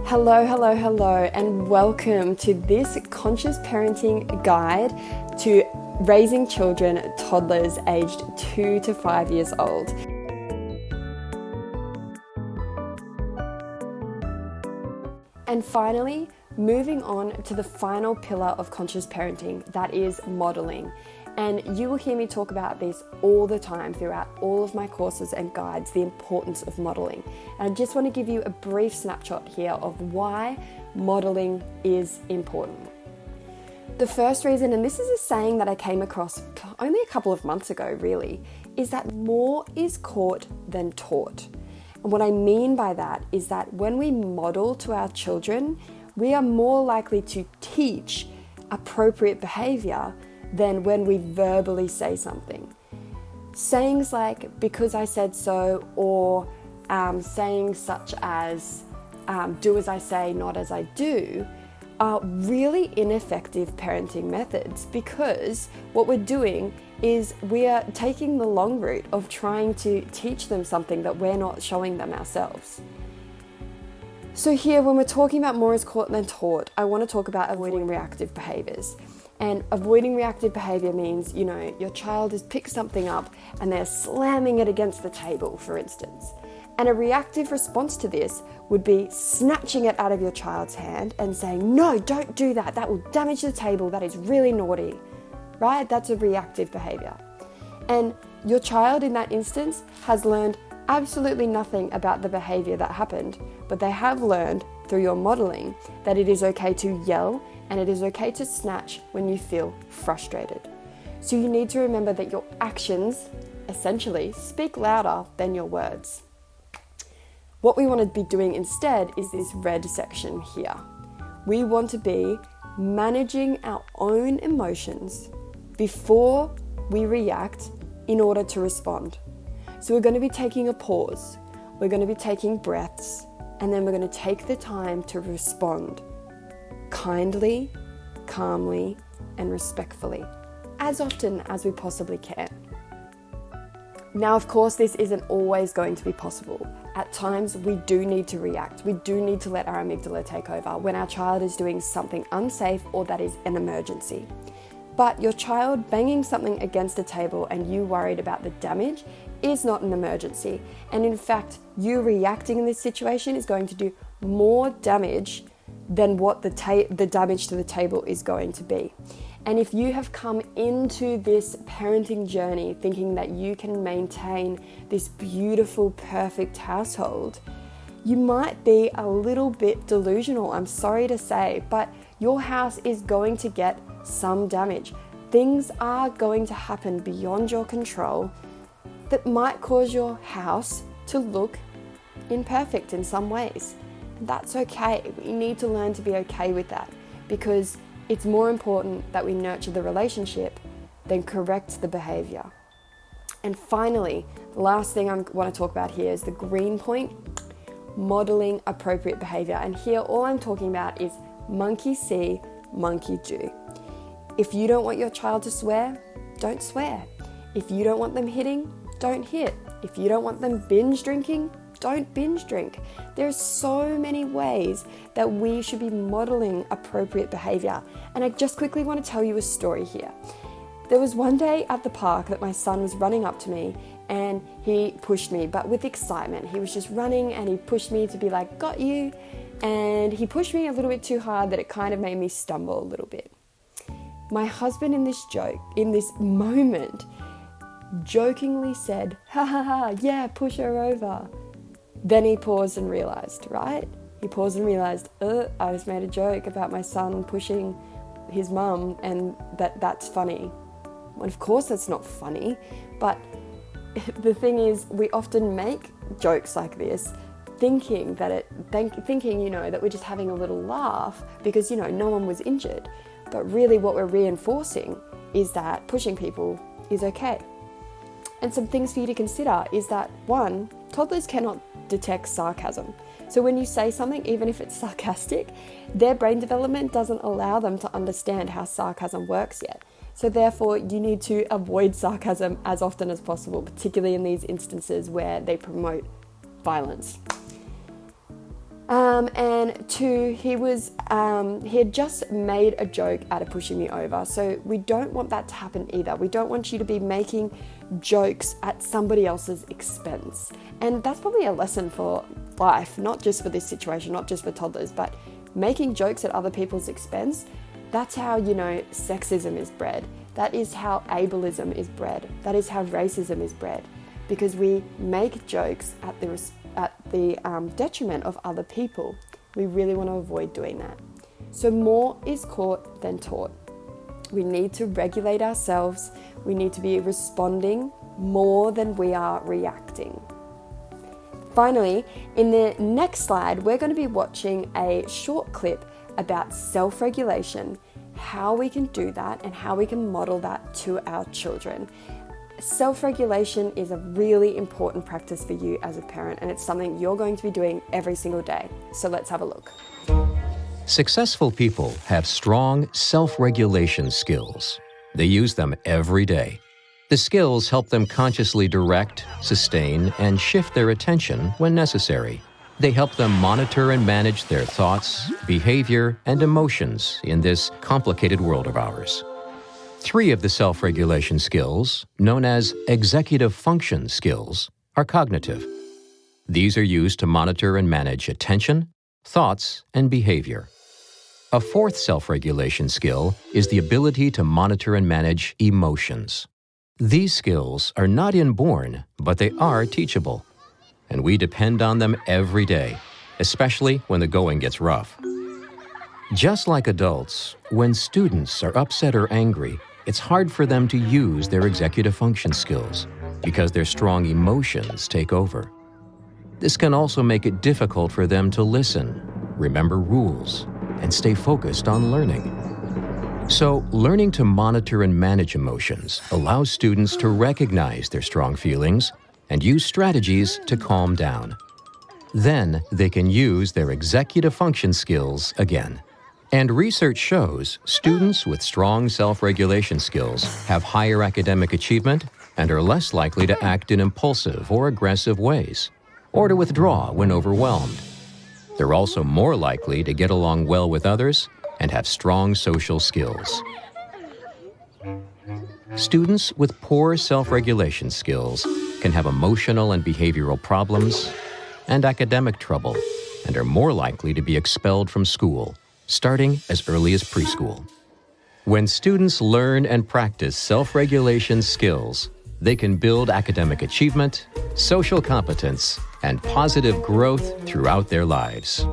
Hello, and welcome to this conscious parenting guide to raising children, toddlers aged 2 to 5 years old. And finally, moving on to the final pillar of conscious parenting, that is modeling. And you will hear me talk about this all the time throughout all of my courses and guides, the importance of modeling. And I just want to give you a brief snapshot here of why modeling is important. The first reason, and this is a saying that I came across only a couple of months ago really, is that more is caught than taught. And what I mean by that is that when we model to our children, we are more likely to teach appropriate behavior than when we verbally say something. Sayings like, because I said so, or sayings such as, do as I say, not as I do, are really ineffective parenting methods, because what we're doing is we are taking the long route of trying to teach them something that we're not showing them ourselves. So here, when we're talking about more is caught than taught, I want to talk about avoiding reactive behaviors. And avoiding reactive behavior means, your child has picked something up and they're slamming it against the table, for instance. And a reactive response to this would be snatching it out of your child's hand and saying, no, don't do that. That will damage the table. That is really naughty, right? That's a reactive behavior. And your child in that instance has learned absolutely nothing about the behavior that happened, but they have learned through your modeling that it is okay to yell and it is okay to snatch when you feel frustrated. So you need to remember that your actions essentially speak louder than your words. What we want to be doing instead is this red section here. We want to be managing our own emotions before we react in order to respond. So we're going to be taking a pause, we're going to be taking breaths, and then we're going to take the time to respond kindly, calmly, and respectfully, as often as we possibly can. Now, of course, this isn't always going to be possible. At times, we do need to react. We do need to let our amygdala take over when our child is doing something unsafe or that is an emergency. But your child banging something against a table and you worried about the damage is not an emergency. And in fact, you reacting in this situation is going to do more damage than what the damage to the table is going to be. And if you have come into this parenting journey thinking that you can maintain this beautiful, perfect household, you might be a little bit delusional, I'm sorry to say, but your house is going to get some damage. Things are going to happen beyond your control that might cause your house to look imperfect in some ways. And that's okay. We need to learn to be okay with that, because it's more important that we nurture the relationship than correct the behavior. And finally, the last thing I want to talk about here is the green point, modeling appropriate behavior. And here all I'm talking about is monkey see, monkey do. If you don't want your child to swear, don't swear. If you don't want them hitting, don't hit. If you don't want them binge drinking, don't binge drink. There's so many ways that we should be modeling appropriate behavior. And I just quickly want to tell you a story here. There was one day at the park that my son was running up to me and he pushed me, but with excitement. He was just running and he pushed me to be like, got you. And he pushed me a little bit too hard that it kind of made me stumble a little bit. My husband in this moment, jokingly said, ha ha ha, yeah, push her over. Then he paused and realized, right? He paused and realized, I just made a joke about my son pushing his mum and that's funny. Well, of course that's not funny, but the thing is we often make jokes like this thinking that that we're just having a little laugh because, no one was injured. But really what we're reinforcing is that pushing people is okay. And some things for you to consider is that, one, toddlers cannot detect sarcasm. So when you say something, even if it's sarcastic, their brain development doesn't allow them to understand how sarcasm works yet. So therefore, you need to avoid sarcasm as often as possible, particularly in these instances where they promote violence. And two, he had just made a joke out of pushing me over. So we don't want that to happen either. We don't want you to be making jokes at somebody else's expense. And that's probably a lesson for life, not just for this situation, not just for toddlers, but making jokes at other people's expense. That's how, sexism is bred. That is how ableism is bred. That is how racism is bred. Because we make jokes at the detriment of other people. We really want to avoid doing that. So more is caught than taught. We need to regulate ourselves. We need to be responding more than we are reacting. Finally, in the next slide, we're going to be watching a short clip about self-regulation, how we can do that and how we can model that to our children. Self-regulation is a really important practice for you as a parent, and it's something you're going to be doing every single day. So let's have a look. Successful people have strong self-regulation skills. They use them every day. The skills help them consciously direct, sustain, and shift their attention when necessary. They help them monitor and manage their thoughts, behavior, and emotions in this complicated world of ours. 3 of the self-regulation skills, known as executive function skills, are cognitive. These are used to monitor and manage attention, thoughts, and behavior. A 4th self-regulation skill is the ability to monitor and manage emotions. These skills are not inborn, but they are teachable, and we depend on them every day, especially when the going gets rough. Just like adults, when students are upset or angry, it's hard for them to use their executive function skills because their strong emotions take over. This can also make it difficult for them to listen, remember rules, and stay focused on learning. So, learning to monitor and manage emotions allows students to recognize their strong feelings and use strategies to calm down. Then, they can use their executive function skills again. And research shows students with strong self-regulation skills have higher academic achievement and are less likely to act in impulsive or aggressive ways, or to withdraw when overwhelmed. They're also more likely to get along well with others and have strong social skills. Students with poor self-regulation skills can have emotional and behavioral problems and academic trouble and are more likely to be expelled from school, starting as early as preschool. When students learn and practice self-regulation skills, they can build academic achievement, social competence, and positive growth throughout their lives.